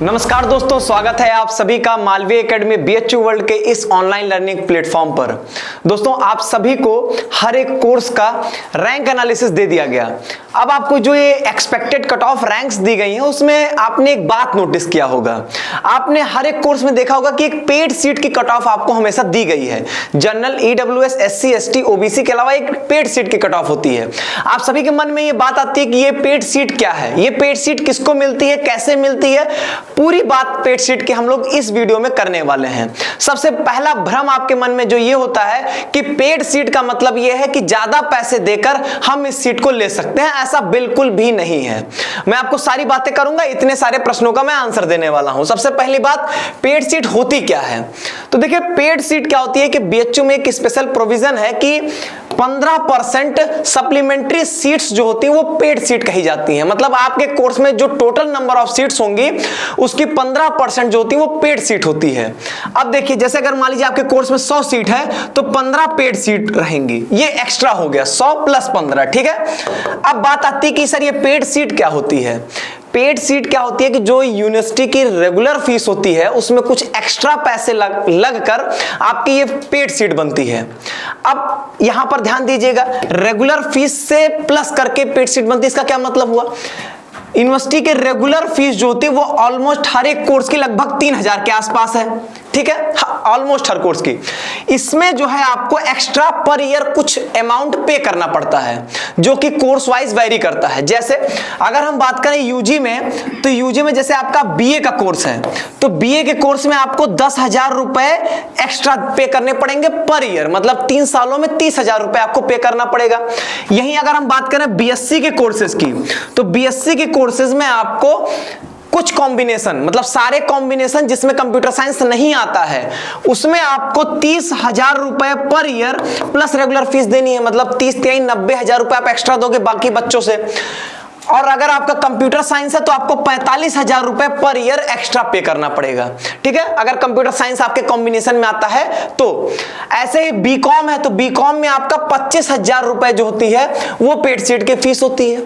नमस्कार दोस्तों, स्वागत है आप सभी का मालवीय एकेडमी बीएचयू वर्ल्ड के इस ऑनलाइन लर्निंग प्लेटफॉर्म पर। दोस्तों, आप सभी को हर एक कोर्स का रैंक एनालिसिस दे दिया गया। अब आपको जो ये एक्सपेक्टेड कट ऑफ रैंक्स दी गई हैं उसमें आपने एक बात नोटिस किया होगा। आपने हर एक कोर्स में देखा होगा कि एक पेड सीट की कट ऑफ आपको हमेशा दी गई है। General, EWS, SC, ST, OBC के अलावा एक पेड सीट की कट ऑफ होती है। आप सभी के मन में ये बात आती है कि ये पेड सीट क्या है, ये पेड सीट किसको मिलती है, कैसे मिलती है। पूरी बात पेड सीट की हम लोग इस वीडियो में करने वाले हैं। सबसे पहला भ्रम आपके मन में जो ये होता है कि पेड सीट का मतलब ये है कि ज्यादा पैसे देकर हम इस सीट को ले सकते हैं। ऐसा बिल्कुल भी नहीं है। मैं आपको सारी बातें करूंगा, इतने सारे प्रश्नों का मैं आंसर देने वाला हूं। सबसे पहली बात, पेड सीट होती क्या है। तो देखिए, पेड सीट क्या होती है कि बीएचयू में एक स्पेशल प्रोविजन है कि 15% सप्लीमेंट्री सीट्स जो होती हैं वो पेड सीट कही जाती हैं। मतलब आपके कोर्स में जो टोटल नंबर ऑफ सीट्स होंगी उसकी 15% जो होती है वो पेड सीट होती है। अब देखिए, जैसे अगर मान लीजिए आपके कोर्स में 100 सीट है तो 15 पेड सीट रहेंगी। ये एक्स्ट्रा हो गया 100 प्लस 15, ठीक है। अब बात आती है कि सर ये पेड सीट क्या होती है। पेड सीट क्या होती है कि जो यूनिवर्सिटी की रेगुलर फीस होती है उसमें कुछ एक्स्ट्रा पैसे लग कर आपकी ये पेड सीट बनती है। अब यहां पर ध्यान दीजिएगा, रेगुलर फीस से प्लस करके पेड सीट बनती है। इसका क्या मतलब हुआ? यूनिवर्सिटी के रेगुलर फीस जो होती है वो ऑलमोस्ट हर एक कोर्स की लगभग 3000 के आसपास है, ठीक है, ऑलमोस्ट हर कोर्स की। इसमें जो है आपको एक्स्ट्रा पर ईयर कुछ अमाउंट पे करना पड़ता है जो कि कोर्स वाइज वेरी करता है। जैसे अगर हम बात करें यूजी में, तो यूजी में जैसे आपका बीए का कोर्स है तो बीए के कोर्स में आपको 10,000 रुपए एक्स्ट्रा पे करने पड़ेंगे पर ईयर। मतलब 3 सालों में 30,000 रुपए आपको पे करना पड़ेगा। यहीं अगर हम बात करें बीएससी के कोर्सेज की, तो बीएससी के कोर्सेज में आपको कुछ कॉम्बिनेशन, मतलब सारे कॉम्बिनेशन जिसमें कंप्यूटर साइंस नहीं आता है उसमें आपको 30,000 रुपए per year plus regular fees देनी है। मतलब 30-90,000 रुपए आप एक्स्ट्रा दोगे बाकी बच्चों से। और अगर आपका कंप्यूटर साइंस है तो आपको 45,000 रुपए पर ईयर एक्स्ट्रा पे करना पड़ेगा, ठीक है, अगर कंप्यूटर साइंस आपके कॉम्बिनेशन में आता है तो। ऐसे ही बीकॉम है तो बीकॉम में आपका 25,000 रुपए जो होती है वो पेड सीट की फीस होती है।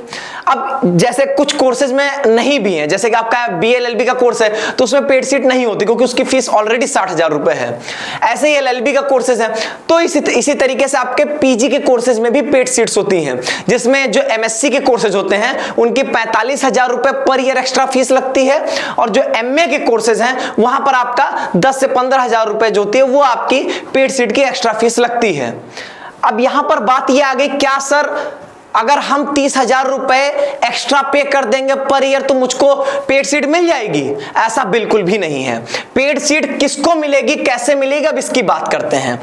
अब जैसे कुछ कोर्सेज में नहीं भी है, जैसे कि आपका बीएलएलबी का कोर्स है तो उसमें पेड सीट नहीं होती क्योंकि उसकी फीस ऑलरेडी 60,000 रुपए है। ऐसे ही एलएलबी का कोर्सेज है तो इसी तरीके से आपके पीजी के कोर्सेज में भी पेड सीट्स होती हैं, जिसमें जो एमएससी के कोर्सेज होते हैं उनकी 45,000 रुपए पर ईयर एक्स्ट्रा फीस लगती है। और जो एमए के कोर्सेज हैं वहां पर आपका 10 से 15,000 रुपए जो होती है वो आपकी पेड सीट की एक्स्ट्रा फीस लगती है। अब यहां पर बात यह आ गई, क्या सर अगर हम 30,000 रुपए एक्स्ट्रा पे कर देंगे पर ईयर तो मुझको पेड सीट मिल जाएगी? ऐसा बिल्कुल भी नहीं है। पेड सीट किसको मिलेगी, कैसे मिलेगी, अब इसकी बात करते हैं।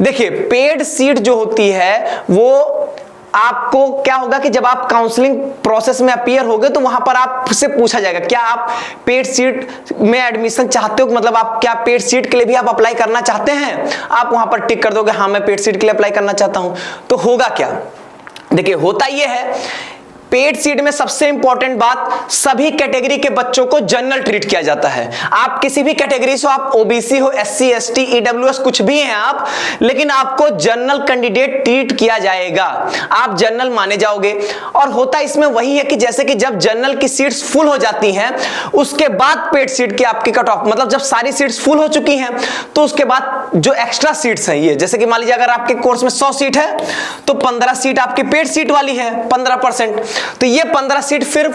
देखिए, पेड सीट जो होती है वो आपको क्या होगा कि जब आप काउंसलिंग प्रोसेस में अपीयर होगे तो वहां पर आपसे पूछा जाएगा क्या आप पेड सीट में एडमिशन चाहते हो, मतलब आप क्या पेड सीट के लिए भी आप अप्लाई करना चाहते हैं। आप वहां पर टिक कर दोगे हाँ मैं पेड सीट के लिए अप्लाई करना चाहता हूं। तो होगा क्या, देखिए होता यह है, पेड सीट में सबसे इंपॉर्टेंट बात, सभी कैटेगरी के बच्चों को जनरल ट्रीट किया जाता है। आप किसी भी कैटेगरी से, आप ओबीसी हो, एससी, एसटी, ईडब्ल्यूएस, कुछ भी हैं आप, लेकिन आपको जनरल कैंडिडेट ट्रीट किया जाएगा। आप जनरल माने जाओगे। और होता इसमें वही है कि जैसे कि जब जनरल की सीट्स फुल हो जाती हैं उसके बाद पेड सीट की आपकी कट ऑफ, मतलब जब सारी सीट्स फुल हो चुकी हैं तो उसके बाद जो एक्स्ट्रा सीट्स हैं, ये जैसे कि मान लीजिए अगर आपके कोर्स में 100 सीट है तो 15 सीट आपकी पेड सीट वाली है 15%, तो ये 15 सीट फिर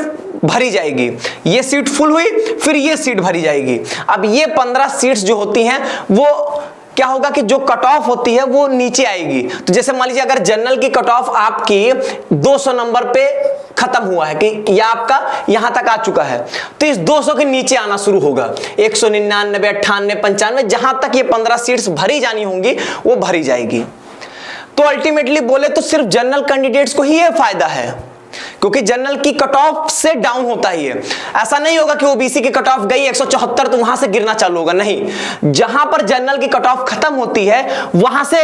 भरी जाएगी। ये सीट फुल हुई फिर ये सीट भरी जाएगी। अब ये 15 सीट्स जो होती हैं वो क्या होगा कि जो कट ऑफ होती है वो नीचे आएगी। तो जैसे मान लीजिए अगर जनरल की कट ऑफ आपकी 200 नंबर पे खत्म हुआ है कि या आपका यहां तक आ चुका है तो इस 200 के नीचे आना शुरू होगा 199, 98, 95, जहां तक ये 15 सीट्स भरी जानी होंगी वो भरी जाएगी। तो अल्टीमेटली बोले तो सिर्फ जनरल कैंडिडेट्स को ही ये फायदा है, क्योंकि जनरल की कट ऑफ से डाउन होता ही है। ऐसा नहीं होगा कि ओबीसी की कट ऑफ गई 174 तो वहां से गिरना चालू होगा, नहीं। जहां पर जनरल की कट ऑफ खत्म होती है वहां से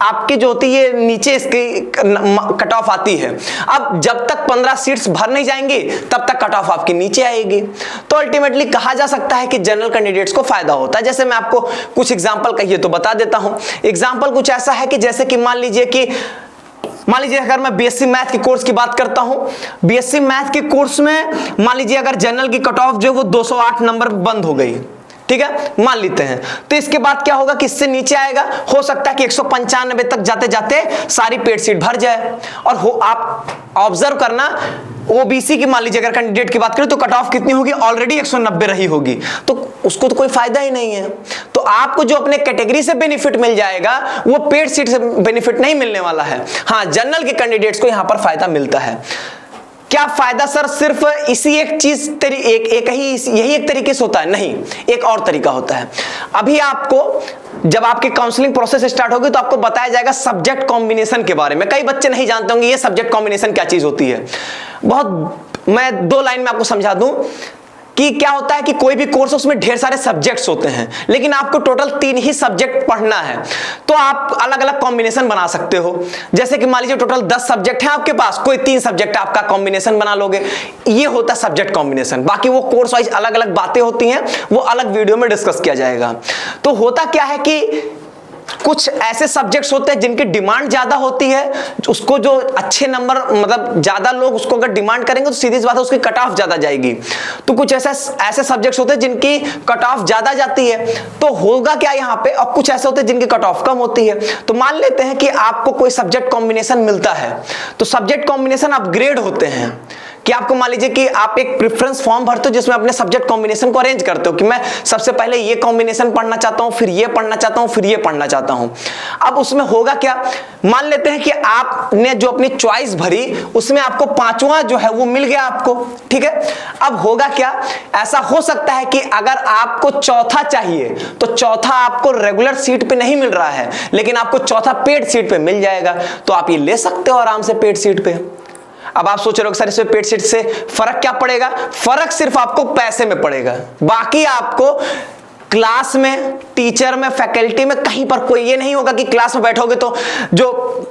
आपकी जो होती है नीचे इसकी कट ऑफ आती है। अब जब तक 15 सीट्स भर नहीं जाएंगी तब तक कट ऑफ आपकी नीचे आएगी। तो अल्टीमेटली कहा जा सकता है कि जनरल कैंडिडेट्स को फायदा होता है। जैसे मैं आपको कुछ एग्जाम्पल कहिए तो बता देता हूं। एग्जाम्पल कुछ ऐसा है कि जैसे कि मान लीजिए अगर मैं बीएससी मैथ के कोर्स की बात करता हूं, बीएससी मैथ के कोर्स में मान लीजिए अगर जनरल की कट ऑफ जो वो 208 नंबर बंद हो गई, ठीक है, मान लेते हैं। तो इसके बाद क्या होगा कि इससे नीचे आएगा, हो सकता है कि 195 तक जाते जाते सारी पेड सीट भर जाए। और आप ऑब्जर्व करना, ओबीसी की मान लीजिए अगर कैंडिडेट की बात करें तो कट ऑफ कितनी होगी, ऑलरेडी 190 रही होगी, तो उसको तो कोई फायदा ही नहीं है। तो आपको जो अपने कैटेगरी से बेनिफिट मिल जाएगा वो पेड सीट से बेनिफिट नहीं मिलने वाला है। हाँ, जनरल के कैंडिडेट्स को यहां पर फायदा मिलता है। क्या फायदा सर सिर्फ इसी एक चीज यही एक तरीके से होता है? नहीं, एक और तरीका होता है। अभी आपको जब आपकी काउंसलिंग प्रोसेस स्टार्ट होगी तो आपको बताया जाएगा सब्जेक्ट कॉम्बिनेशन के बारे में। कई बच्चे नहीं जानते होंगे ये सब्जेक्ट कॉम्बिनेशन क्या चीज होती है। मैं 2 लाइन में आपको समझा दूं कि क्या होता है कि कोई भी कोर्स उसमें ढेर सारे सब्जेक्ट्स होते हैं, लेकिन आपको टोटल 3 ही सब्जेक्ट पढ़ना है। तो आप अलग अलग कॉम्बिनेशन बना सकते हो। जैसे कि मान लीजिए टोटल 10 सब्जेक्ट हैं आपके पास, कोई 3 सब्जेक्ट आपका कॉम्बिनेशन बना लोगे, ये होता है सब्जेक्ट कॉम्बिनेशन। बाकी वो कोर्स वाइज अलग अलग बातें होती हैं, वो अलग वीडियो में डिस्कस किया जाएगा। तो होता क्या है कि कुछ ऐसे सब्जेक्ट्स होते हैं जिनकी डिमांड ज्यादा होती है, उसको जो अच्छे नंबर मतलब ज्यादा लोग उसको अगर डिमांड करेंगे तो सीधी सी बात है उसकी कट ऑफ ज्यादा जाएगी। तो कुछ ऐसे सब्जेक्ट्स होते हैं जिनकी कट ऑफ ज्यादा जाती है, तो होगा क्या यहाँ पे, और कुछ ऐसे होते हैं जिनकी कट ऑफ कम होती है। तो मान लेते हैं कि आपको कोई सब्जेक्ट कॉम्बिनेशन मिलता है, तो सब्जेक्ट कॉम्बिनेशन अपग्रेड होते हैं कि आपको मान लीजिए कि आप एक प्रेफरेंस फॉर्म भरते हो जिसमें अपने सब्जेक्ट कॉम्बिनेशन को अरेंज करते हो कि मैं सबसे पहले ये कॉम्बिनेशन पढ़ना चाहता हूं, फिर ये पढ़ना चाहता हूं, फिर ये पढ़ना चाहता हूं। अब उसमें होगा क्या, मान लेते हैं कि आपने जो अपनी चॉइस भरी उसमें आपको 5वां जो है वो मिल गया आपको, ठीक है। अब होगा क्या, ऐसा हो सकता है कि अगर आपको चौथा चाहिए तो चौथा आपको रेगुलर सीट पे नहीं मिल रहा है, लेकिन आपको चौथा पेड सीट पे मिल जाएगा, तो आप ये ले सकते हो आराम से पेड सीट पे। अब आप सोच रहे हो सर इसमें पेड सीट से फर्क क्या पड़ेगा? फर्क सिर्फ आपको पैसे में पड़ेगा, बाकी आपको क्लास में, टीचर में, फैकल्टी में कहीं पर कोई ये नहीं होगा कि क्लास में बैठोगे तो जो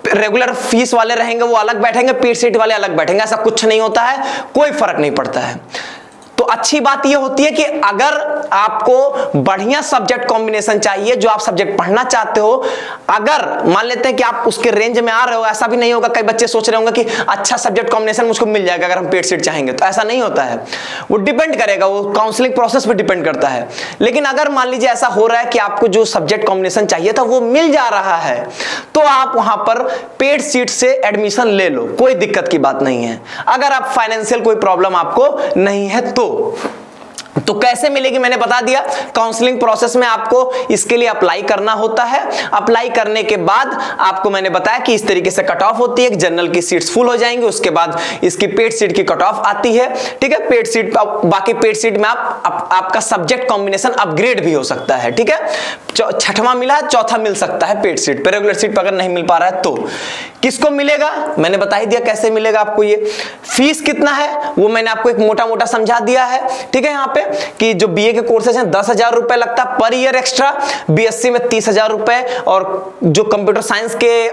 रेगुलर फीस वाले रहेंगे वो अलग बैठेंगे, पेड सीट वाले अलग बैठेंगे। ऐसा कुछ नहीं होता है, कोई फर्क नहीं पड़ता है। तो अच्छी बात यह होती है कि अगर आपको बढ़िया सब्जेक्ट कॉम्बिनेशन चाहिए, जो आप सब्जेक्ट पढ़ना चाहते हो, अगर मान लेते हैं कि आप उसके रेंज में आ रहे हो, ऐसा भी नहीं होगा, कई बच्चे सोच रहे होंगे कि अच्छा सब्जेक्ट कॉम्बिनेशन मुझको मिल जाएगा अगर हम पेड सीट चाहेंगे, तो ऐसा नहीं होता है। वो डिपेंड करेगा, वो काउंसलिंग प्रोसेस पे डिपेंड करता है। लेकिन अगर मान लीजिए ऐसा हो रहा है कि आपको जो सब्जेक्ट कॉम्बिनेशन चाहिए था वो मिल जा रहा है, तो आप वहां पर पेड सीट से एडमिशन ले लो, कोई दिक्कत की बात नहीं है। अगर आप फाइनेंशियल कोई प्रॉब्लम आपको नहीं है तो कैसे मिलेगी मैंने बता दिया। काउंसलिंग प्रोसेस में आपको इसके लिए अप्लाई करना होता है। अप्लाई करने के बाद आपको मैंने बताया कि इस तरीके से कट ऑफ होती है, जनरल की सीट्स फुल हो जाएंगी, उसके बाद इसकी पेड सीट की कट ऑफ आती है, ठीक है। पेड सीट, बाकी पेड सीट में आपका सब्जेक्ट कॉम्बिनेशन अपग्रेड भी हो सकता है, ठीक है। 6वां मिला, चौथा मिल सकता है पेड सीट पे, रेगुलर सीट पर अगर नहीं मिल पा रहा है तो किसको मिलेगा मैंने बता ही दिया कैसे मिलेगा आपको। ये फीस कितना है वो मैंने आपको एक मोटा मोटा समझा दिया है, ठीक है। यहाँ पे कि जो बीए के कोर्सेज हैं 10,000 रुपए लगता है पर ईयर एक्स्ट्रा, बीएससी में 30,000 रुपए, और जो कंप्यूटर साइंस के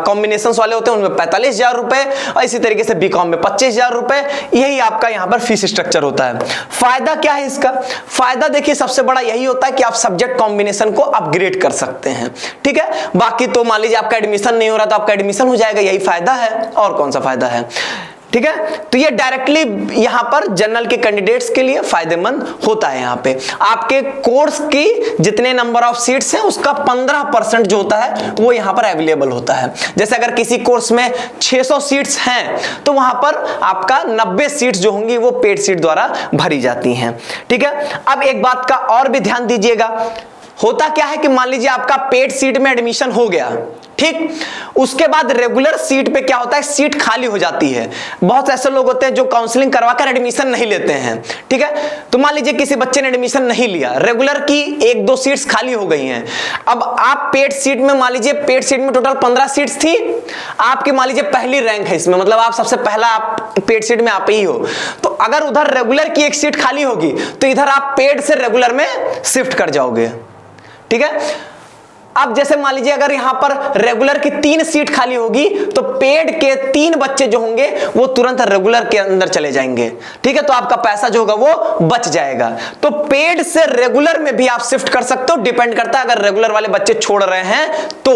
कॉम्बिनेशंस वाले होते हैं उनमें 45,000 रुपए, और इसी तरीके से बीकॉम में 25,000 रुपए। यही आपका यहाँ पर फीस स्ट्रक्चर होता है। फायदा क्या है इसका? फायदा देखिए सबसे बड़ा यही होता है कि आप सब्जेक्ट कॉम्बिनेशन को अपग्रेड कर सकते हैं, ठीक है। बाकी तो मान लीजिए आपका एडमिशन नहीं हो रहा तो आपका एडमिशन हो जाएगा, यही फायदा है, और कौन सा फायदा है, ठीक है। तो ये डायरेक्टली यहां पर जनरल के कैंडिडेट्स के लिए फायदेमंद होता है। यहां पे आपके कोर्स की जितने नंबर ऑफ सीट्स हैं उसका 15% जो होता है वो यहां पर अवेलेबल होता है। जैसे अगर किसी कोर्स में 600 सीट्स हैं तो वहां पर आपका 90 सीट्स जो होंगी वो पेड सीट द्वारा भरी जाती हैं, ठीक है। अब एक बात का और भी ध्यान दीजिएगा, होता क्या है कि मान लीजिए आपका पेड सीट में एडमिशन हो गया, ठीक। उसके बाद रेगुलर सीट पे क्या होता है, सीट खाली हो जाती है। बहुत ऐसे लोग होते हैं जो काउंसलिंग करवाकर एडमिशन नहीं लेते हैं, ठीक है। तो मान लीजिए किसी बच्चे ने एडमिशन नहीं लिया, रेगुलर की 1-2 सीट्स खाली हो गई हैं। अब आप पेड सीट में, मान लीजिए पेड सीट में टोटल 15 सीट्स थी, आपकी मान लीजिए पहली रैंक है इसमें, मतलब आप सबसे पहला आप पेड सीट में आप ही हो। तो अगर उधर रेगुलर की एक सीट खाली होगी तो इधर आप पेड से रेगुलर में शिफ्ट कर जाओगे, ठीक है। अब जैसे मान लीजिए अगर यहां पर रेगुलर की 3 सीट खाली होगी तो पेड के 3 बच्चे जो होंगे वो तुरंत रेगुलर के अंदर चले जाएंगे, ठीक है। तो आपका पैसा जो होगा वो बच जाएगा। तो पेड से रेगुलर में भी आप शिफ्ट कर सकते हो, डिपेंड करता है अगर रेगुलर वाले बच्चे छोड़ रहे हैं तो,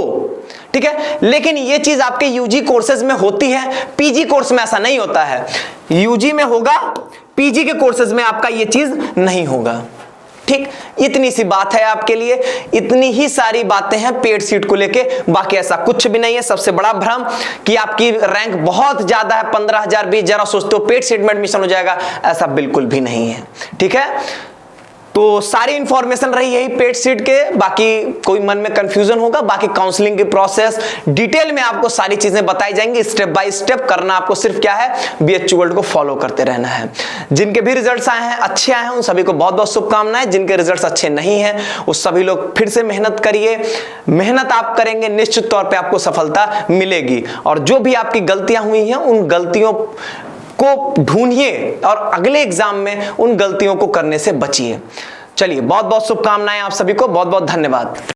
ठीक है। लेकिन ये चीज आपके यूजी कोर्सेज में होती है, पीजी कोर्स में ऐसा नहीं होता है। यूजी में होगा, पीजी के कोर्सेज में आपका ये चीज नहीं होगा, ठीक। इतनी सी बात है आपके लिए, इतनी ही सारी बातें हैं पेड सीट को लेके, बाकी ऐसा कुछ भी नहीं है। सबसे बड़ा भ्रम कि आपकी रैंक बहुत ज्यादा है, 15,000 20,000 सोचते हो पेड सीट में एडमिशन हो जाएगा, ऐसा बिल्कुल भी नहीं है, ठीक है। तो सारी इंफॉर्मेशन रही यही पेड सीट के, बाकी कोई मन में कंफ्यूजन होगा, बाकी काउंसलिंग की प्रोसेस डिटेल में आपको सारी चीजें बताई जाएंगी, स्टेप बाय स्टेप। करना आपको सिर्फ क्या है, बीएचयू वर्ल्ड को फॉलो करते रहना है। जिनके भी रिजल्ट्स आए हैं, अच्छे आए हैं, उन सभी को बहुत बहुत शुभकामनाएं। जिनके रिजल्ट्स अच्छे नहीं हैं उस सभी लोग फिर से मेहनत करिए। मेहनत आप करेंगे निश्चित तौर पर आपको सफलता मिलेगी। और जो भी आपकी गलतियां हुई हैं उन गलतियों को ढूंढिए और अगले एग्जाम में उन गलतियों को करने से बचिए। चलिए, बहुत बहुत शुभकामनाएं आप सभी को, बहुत बहुत धन्यवाद।